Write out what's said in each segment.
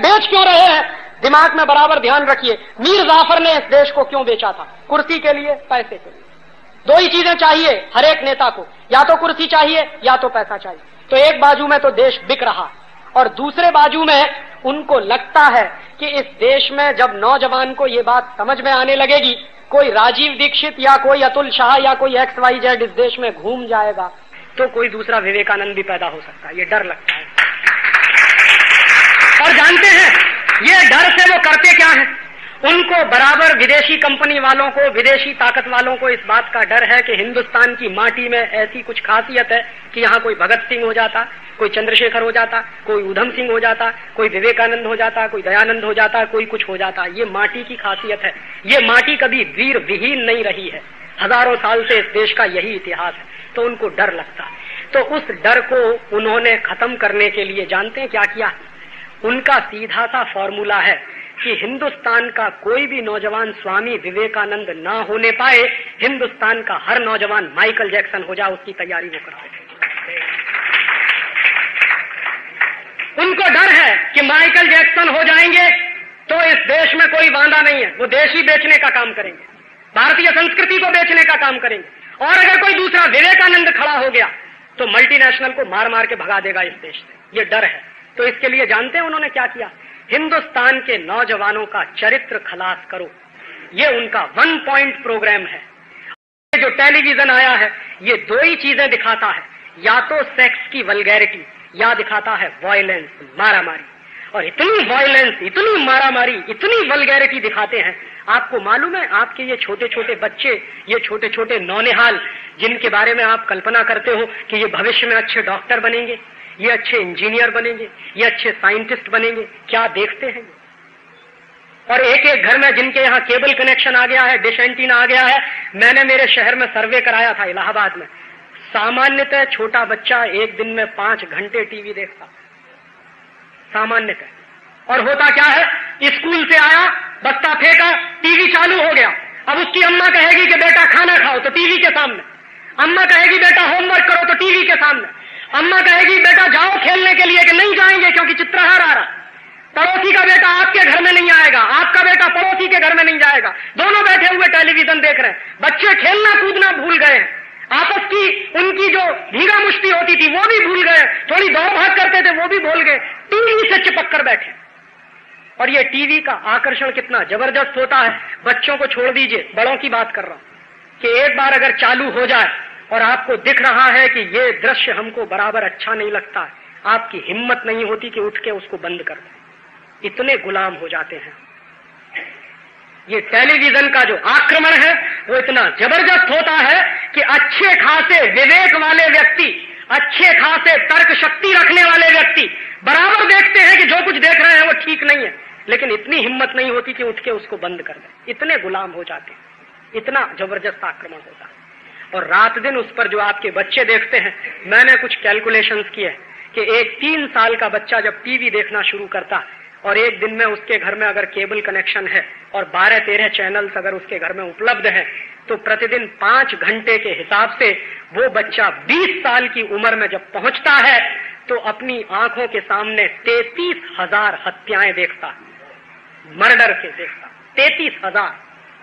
बेच क्यों रहे हैं, दिमाग में बराबर ध्यान रखिए। मीर जाफर ने इस देश को क्यों बेचा था? कुर्सी के लिए, पैसे के लिए। दो ही चीजें चाहिए हर एक नेता को, या तो कुर्सी चाहिए या तो पैसा चाहिए। तो एक बाजू में तो देश बिक रहा और दूसरे बाजू में उनको लगता है कि इस देश में जब नौजवान को ये बात समझ में आने लगेगी, कोई राजीव दीक्षित या कोई अतुल शाह या कोई XYZ इस देश में घूम जाएगा तो कोई दूसरा विवेकानंद भी पैदा हो सकता है। ये डर लगता है। और जानते हैं ये डर से वो करते क्या है? उनको बराबर विदेशी कंपनी वालों को, विदेशी ताकत वालों को इस बात का डर है कि हिंदुस्तान की माटी में ऐसी कुछ खासियत है कि यहाँ कोई भगत सिंह हो जाता, कोई चंद्रशेखर हो जाता, कोई उधम सिंह हो जाता, कोई विवेकानंद हो जाता, कोई दयानंद हो जाता, कोई कुछ हो जाता। ये माटी की खासियत है। ये माटी कभी वीर विहीन नहीं रही है। हजारों साल से इस देश का यही इतिहास है। तो उनको डर लगता है। तो उस डर को उन्होंने खत्म करने के लिए जानते हैं क्या किया? उनका सीधा सा फॉर्मूला है कि हिंदुस्तान का कोई भी नौजवान स्वामी विवेकानंद ना होने पाए, हिंदुस्तान का हर नौजवान माइकल जैक्सन हो जाए, उसकी तैयारी वो करते थे। उनको डर है कि माइकल जैक्सन हो जाएंगे तो इस देश में कोई वांदा नहीं है, वो देश ही बेचने का काम करेंगे, भारतीय संस्कृति को बेचने का काम करेंगे। और अगर कोई दूसरा विवेकानंद खड़ा हो गया तो मल्टीनेशनल को मार मार के भगा देगा इस देश से। ये डर है। तो इसके लिए जानते हैं उन्होंने क्या किया? हिंदुस्तान के नौजवानों का चरित्र खलास करो, ये उनका 1 पॉइंट प्रोग्राम है। जो टेलीविजन आया है ये दो ही चीजें दिखाता है, या तो सेक्स की वल्गैरिटी या दिखाता है वायलेंस, मारामारी। और इतनी वायलेंस, इतनी मारामारी, इतनी वल्गैरिटी दिखाते हैं। आपको मालूम है आपके ये छोटे छोटे बच्चे, ये छोटे छोटे नौनिहाल जिनके बारे में आप कल्पना करते हो कि ये भविष्य में अच्छे डॉक्टर बनेंगे, ये अच्छे इंजीनियर बनेंगे, ये अच्छे साइंटिस्ट बनेंगे, क्या देखते हैं? और एक एक घर में जिनके यहाँ केबल कनेक्शन आ गया है, डिश एंटीना आ गया है। मैंने मेरे शहर में सर्वे कराया था इलाहाबाद में। सामान्यतः छोटा बच्चा एक दिन में 5 घंटे टीवी देखता, सामान्यतः। और होता क्या है, स्कूल से आया, बस्ता फेंका, टीवी चालू हो गया। अब उसकी अम्मा कहेगी कि बेटा खाना खाओ, तो टीवी के सामने। अम्मा कहेगी बेटा होमवर्क करो, तो टीवी के सामने। अम्मा कहेगी बेटा जाओ खेलने के लिए, कि नहीं जाएंगे क्योंकि चित्रहार आ रहा। पड़ोसी का बेटा आपके घर में नहीं आएगा, आपका बेटा पड़ोसी के घर में नहीं जाएगा। दोनों बैठे हुए टेलीविजन देख रहे हैं। बच्चे खेलना कूदना भूल गए, आपस की उनकी जो धीरा मुश्ती होती थी वो भी भूल गए, थोड़ी दौड़ भाग करते थे वो भी भूल गए, टीवी से चिपक कर बैठे। और ये टीवी का आकर्षण कितना जबरदस्त होता है। बच्चों को छोड़ दीजिए, बड़ों की बात कर रहा हूं कि एक बार अगर चालू हो जाए और आपको दिख रहा है कि ये दृश्य हमको बराबर अच्छा नहीं लगता है, आपकी हिम्मत नहीं होती कि उठ के उसको बंद कर दें। इतने गुलाम हो जाते हैं। ये टेलीविजन का जो आक्रमण है वो इतना जबरदस्त होता है कि अच्छे खासे विवेक वाले व्यक्ति, अच्छे खासे तर्क शक्ति रखने वाले व्यक्ति बराबर देखते हैं कि जो कुछ देख रहे हैं वो ठीक नहीं है, लेकिन इतनी हिम्मत नहीं होती कि उठ के उसको बंद कर दें। इतने गुलाम हो जाते हैं, इतना जबरदस्त आक्रमण होता है। और रात दिन उस पर जो आपके बच्चे देखते हैं, मैंने कुछ कैलकुलेशंस किए कि एक 3 साल का बच्चा जब टीवी देखना शुरू करता और एक दिन में उसके घर में अगर केबल कनेक्शन है और 12-13 चैनल्स अगर उसके घर में उपलब्ध है, तो प्रतिदिन 5 घंटे के हिसाब से वो बच्चा 20 साल की उम्र में जब पहुंचता है तो अपनी आंखों के सामने 33,000 हत्याएं देखता, मर्डर के देखता। 33,000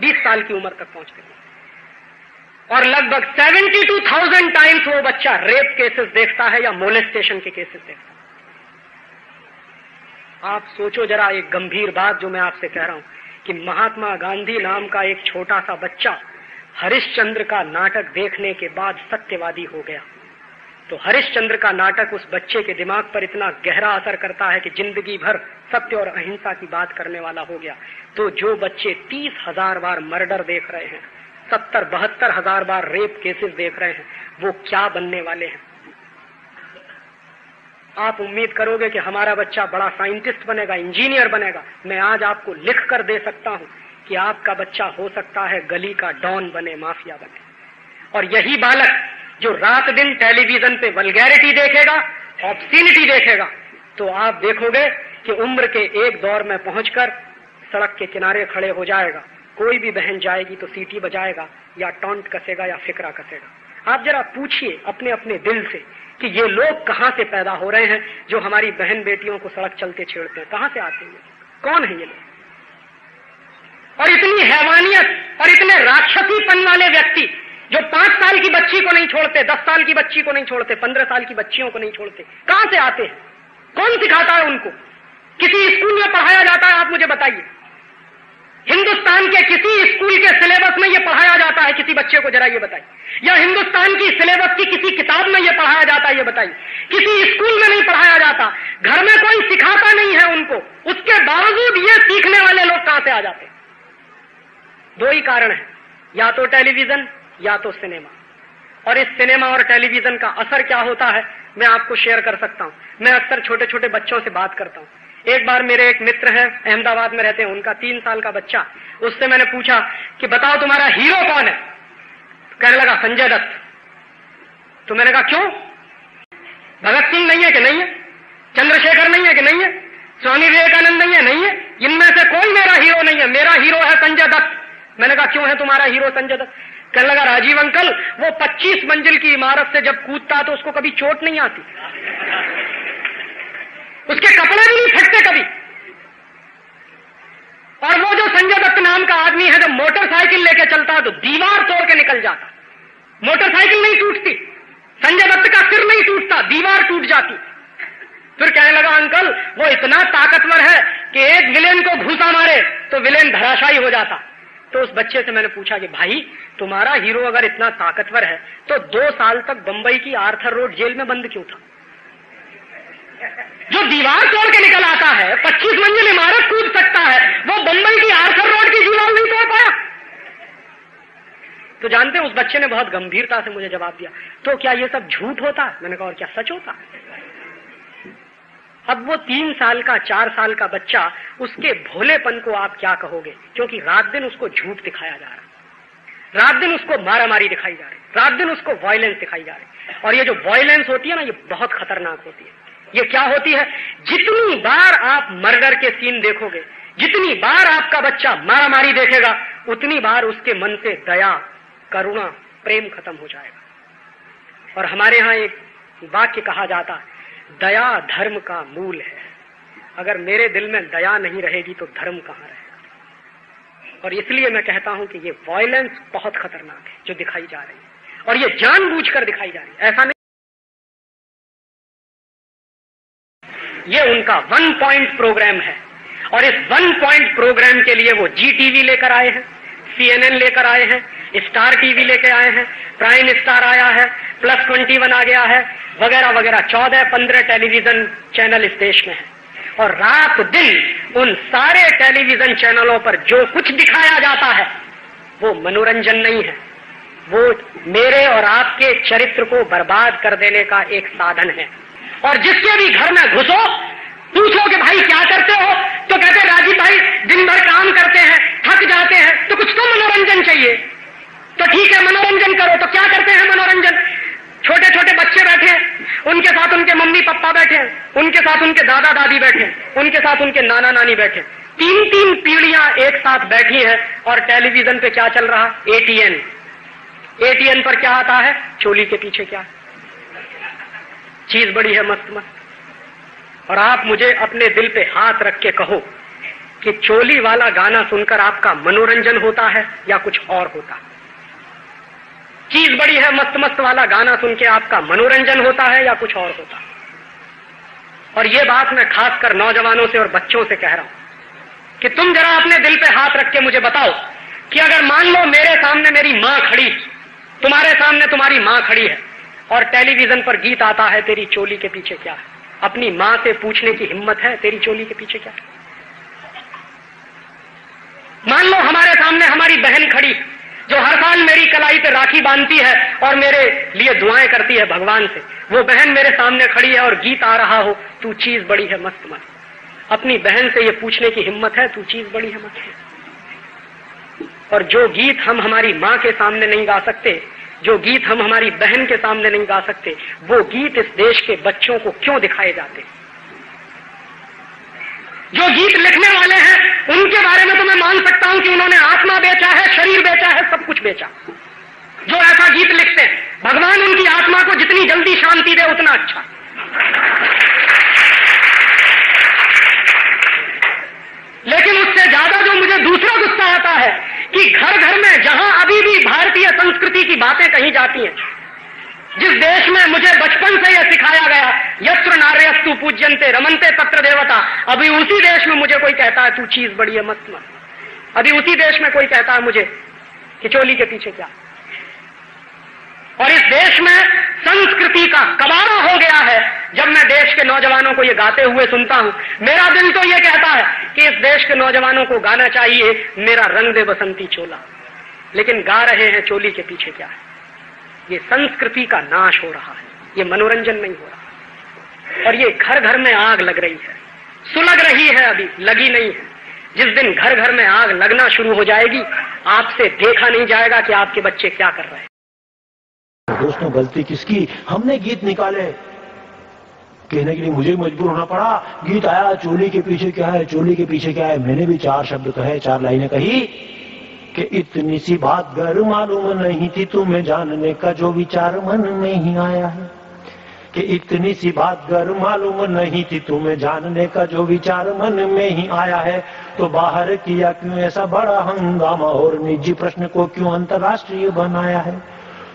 20 साल की उम्र तक पहुंचते। और लगभग 72,000 टाइम्स वो बच्चा रेप केसेस देखता है या मोलेस्टेशन के केसेस देखता है। आप सोचो जरा एक गंभीर बात जो मैं आपसे कह रहा हूं कि महात्मा गांधी नाम का एक छोटा सा बच्चा हरिश्चंद्र का नाटक देखने के बाद सत्यवादी हो गया। तो हरिश्चंद्र का नाटक उस बच्चे के दिमाग पर इतना गहरा असर करता है कि जिंदगी भर सत्य और अहिंसा की बात करने वाला हो गया। तो जो बच्चे 30,000 बार मर्डर देख रहे हैं, 70-72 हजार बार रेप केसेस देख रहे हैं, वो क्या बनने वाले हैं? आप उम्मीद करोगे कि हमारा बच्चा बड़ा साइंटिस्ट बनेगा, इंजीनियर बनेगा। मैं आज आपको लिख कर दे सकता हूं कि आपका बच्चा हो सकता है गली का डॉन बने, माफिया बने। और यही बालक जो रात दिन टेलीविजन पे वल्गैरिटी देखेगा, ऑब्स्सीनिटी देखेगा, तो आप देखोगे कि उम्र के एक दौर में पहुंचकर सड़क के किनारे खड़े हो जाएगा। कोई भी बहन जाएगी तो सीटी बजाएगा या टॉन्ट कसेगा या फिकरा कसेगा। आप जरा पूछिए अपने अपने दिल से कि ये लोग कहां से पैदा हो रहे हैं जो हमारी बहन बेटियों को सड़क चलते छेड़ते हैं। कहां से आते हैं? कौन है ये लोग? और इतनी हैवानियत और इतने राक्षसीपन वाले व्यक्ति जो 5 साल की बच्ची को नहीं छोड़ते, 10 साल की बच्ची को नहीं छोड़ते, 15 साल की बच्चियों को नहीं छोड़ते, कहां से आते हैं? कौन सिखाता है उनको? किसी स्कूल में पढ़ाया जाता है? आप मुझे बताइए, हिंदुस्तान के किसी स्कूल के सिलेबस में यह पढ़ाया जाता है? किसी बच्चे को जरा ये बताइए। या हिंदुस्तान की सिलेबस की किसी किताब में यह पढ़ाया जाता है? ये बताइए। किसी स्कूल में नहीं पढ़ाया जाता, घर में कोई सिखाता नहीं है उनको, उसके बावजूद ये सीखने वाले लोग कहां से आ जाते हैं? 2 ही कारण है, या तो टेलीविजन या तो सिनेमा। और इस सिनेमा और टेलीविजन का असर क्या होता है मैं आपको शेयर कर सकता हूं। मैं अक्सर छोटे छोटे बच्चों से बात करता हूं। एक बार मेरे एक मित्र हैं, अहमदाबाद में रहते हैं, उनका 3 साल का बच्चा, उससे मैंने पूछा कि बताओ तुम्हारा हीरो कौन है? कहने लगा संजय दत्त। तो मैंने कहा क्यों? भगत सिंह नहीं है कि नहीं है? चंद्रशेखर नहीं है कि नहीं है? स्वामी विवेकानंद नहीं है? नहीं है। इनमें से कोई मेरा हीरो नहीं है, मेरा हीरो है संजय दत्त। मैंने कहा क्यों है तुम्हारा हीरो संजय दत्त? कहने लगा राजीव अंकल, वो 25 मंजिल की इमारत से जब कूदता तो उसको कभी चोट नहीं आती, उसके कपड़े भी नहीं फटते कभी। और वो जो संजय दत्त नाम का आदमी है, जब मोटरसाइकिल लेके चलता है तो दीवार तोड़ के निकल जाता। मोटरसाइकिल नहीं टूटती, संजय दत्त का सिर नहीं टूटता, दीवार टूट जाती। फिर कहने लगा अंकल वो इतना ताकतवर है कि एक विलेन को घूसा मारे तो विलेन धराशायी हो जाता। तो उस बच्चे से मैंने पूछा कि भाई तुम्हारा हीरो अगर इतना ताकतवर है तो 2 साल तक बंबई की आर्थर रोड जेल में बंद क्यों था? जो दीवार तोड़ के निकल आता है, 25 मंजिल इमारत कूद सकता है, वो बंबई की आर्थर रोड की दीवार नहीं तोड़ पाया। तो जानते हैं उस बच्चे ने बहुत गंभीरता से मुझे जवाब दिया, तो क्या ये सब झूठ होता है? मैंने कहा और क्या सच होता है? अब वो 3 साल का 4 साल का बच्चा, उसके भोलेपन को आप क्या कहोगे? क्योंकि रात दिन उसको झूठ दिखाया जा रहा है, रात दिन उसको मारामारी दिखाई जा रही, रात दिन उसको वायलेंस दिखाई जा रही। और ये जो वायलेंस होती है ना, ये बहुत खतरनाक होती है। ये क्या होती है? जितनी बार आप मर्डर के सीन देखोगे, जितनी बार आपका बच्चा मारामारी देखेगा, उतनी बार उसके मन से दया, करुणा, प्रेम खत्म हो जाएगा। और हमारे यहां एक वाक्य कहा जाता है, दया धर्म का मूल है। अगर मेरे दिल में दया नहीं रहेगी तो धर्म कहां रहेगा? और इसलिए मैं कहता हूं कि ये वायलेंस बहुत खतरनाक है जो दिखाई जा रही है, और ये जानबूझकर दिखाई जा रही है, ऐसा नहीं। ये उनका 1 पॉइंट प्रोग्राम है, और इस 1 पॉइंट प्रोग्राम के लिए वो जी टीवी लेकर आए हैं, CNN लेकर आए हैं, स्टार टीवी लेकर आए हैं, प्राइम स्टार आया है, प्लस 21 आ गया है, वगैरह वगैरह 14-15 टेलीविजन चैनल इस देश में है। और रात दिन उन सारे टेलीविजन चैनलों पर जो कुछ दिखाया जाता है वो मनोरंजन नहीं है, वो मेरे और आपके चरित्र को बर्बाद कर देने का एक साधन है। और जिसके भी घर में घुसो, पूछो कि भाई क्या करते हो, तो कहते राजीव भाई दिन भर काम करते हैं, थक जाते हैं, तो कुछ तो मनोरंजन चाहिए। तो ठीक है मनोरंजन करो। तो क्या करते हैं मनोरंजन? छोटे छोटे बच्चे बैठे हैं, उनके साथ उनके मम्मी पापा बैठे हैं, उनके साथ उनके दादा दादी बैठे हैं, उनके साथ उनके नाना नानी बैठे, 3-3 पीढ़ियां एक साथ बैठी हैं। और टेलीविजन पे क्या चल रहा? ATN पर क्या आता है? चोली के पीछे क्या चीज बड़ी है मस्त मस्त। और आप मुझे अपने दिल पे हाथ रख के कहो कि चोली वाला गाना सुनकर आपका मनोरंजन होता है या कुछ और होता है? चीज बड़ी है मस्त मस्त वाला गाना सुन के आपका मनोरंजन होता है या कुछ और होता है? और ये बात मैं खासकर नौजवानों से और बच्चों से कह रहा हूं कि तुम जरा अपने दिल पे हाथ रख के मुझे बताओ कि अगर मान लो मेरे सामने मेरी मां खड़ी, तुम्हारे सामने तुम्हारी मां खड़ी है, और टेलीविजन पर गीत आता है तेरी चोली के पीछे क्या है, अपनी मां से पूछने की हिम्मत है तेरी चोली के पीछे क्या है? मान लो हमारे सामने हमारी बहन खड़ी जो हर साल मेरी कलाई पे राखी बांधती है और मेरे लिए दुआएं करती है भगवान से, वो बहन मेरे सामने खड़ी है और गीत आ रहा हो, तू चीज बड़ी है मस्त मस्त। अपनी बहन से ये पूछने की हिम्मत है तू चीज बड़ी है मस्त? और जो गीत हम हमारी मां के सामने नहीं गा सकते, जो गीत हम हमारी बहन के सामने नहीं गा सकते, वो गीत इस देश के बच्चों को क्यों दिखाए जाते? जो गीत लिखने वाले हैं उनके बारे में तो मैं मान सकता हूं कि उन्होंने आत्मा बेचा है, शरीर बेचा है, सब कुछ बेचा, जो ऐसा गीत लिखते हैं। भगवान उनकी आत्मा को जितनी जल्दी शांति दे उतना अच्छा। लेकिन उससे ज्यादा जो मुझे दूसरा गुस्सा आता है कि घर घर में जहां अभी भी भारतीय संस्कृति की बातें कही जाती हैं, जिस देश में मुझे बचपन से यह सिखाया गया यत्र नार्यस्तु पूज्यन्ते रमन्ते तत्र देवता, अभी उसी देश में मुझे कोई कहता है तू चीज बड़ी है मत मत। अभी उसी देश में कोई कहता है मुझे कि चोली के पीछे क्या। और इस देश में संस्कृति का कबाड़ा हो गया है। जब मैं देश के नौजवानों को ये गाते हुए सुनता हूं, मेरा दिल तो ये कहता है कि इस देश के नौजवानों को गाना चाहिए मेरा रंग दे बसंती चोला, लेकिन गा रहे हैं चोली के पीछे क्या है। ये संस्कृति का नाश हो रहा है, ये मनोरंजन नहीं हो रहा। और ये घर घर में आग लग रही है, सुलग रही है, अभी लगी नहीं है। जिस दिन घर घर में आग लगना शुरू हो जाएगी, आपसे देखा नहीं जाएगा कि आपके बच्चे क्या कर रहे हैं। दोस्तों, गलती किसकी? हमने गीत निकाले, कहने के लिए मुझे मजबूर होना पड़ा। गीत आया, चोली के पीछे क्या है, चोली के पीछे क्या है। मैंने भी 4 शब्द कहे, 4 लाइनें कही कि इतनी सी बात घर मालूम नहीं थी तुम्हें, जानने का जो विचार मन में ही आया है। कि इतनी सी बात घर मालूम नहीं थी तुम्हें, जानने का जो विचार मन में ही आया है। तो बाहर किया क्यों ऐसा बड़ा हंगामा, और निजी प्रश्न को क्यों अंतर्राष्ट्रीय बनाया है।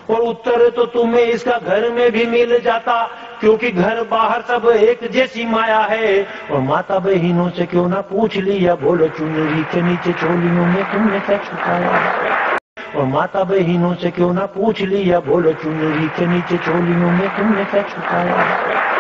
और उत्तर तो तुम्हें इसका घर में भी मिल जाता, क्योंकि घर बाहर सब एक जैसी माया है। और माता बहनों से क्यों ना पूछ लिया, बोलो चुनरी के नीचे चोलियों में तुमने क्या छुपाया है। और माता बहनों से क्यों ना पूछ लिया, बोलो चुनरी के नीचे चोलियों में तुमने क्या छुपाया है।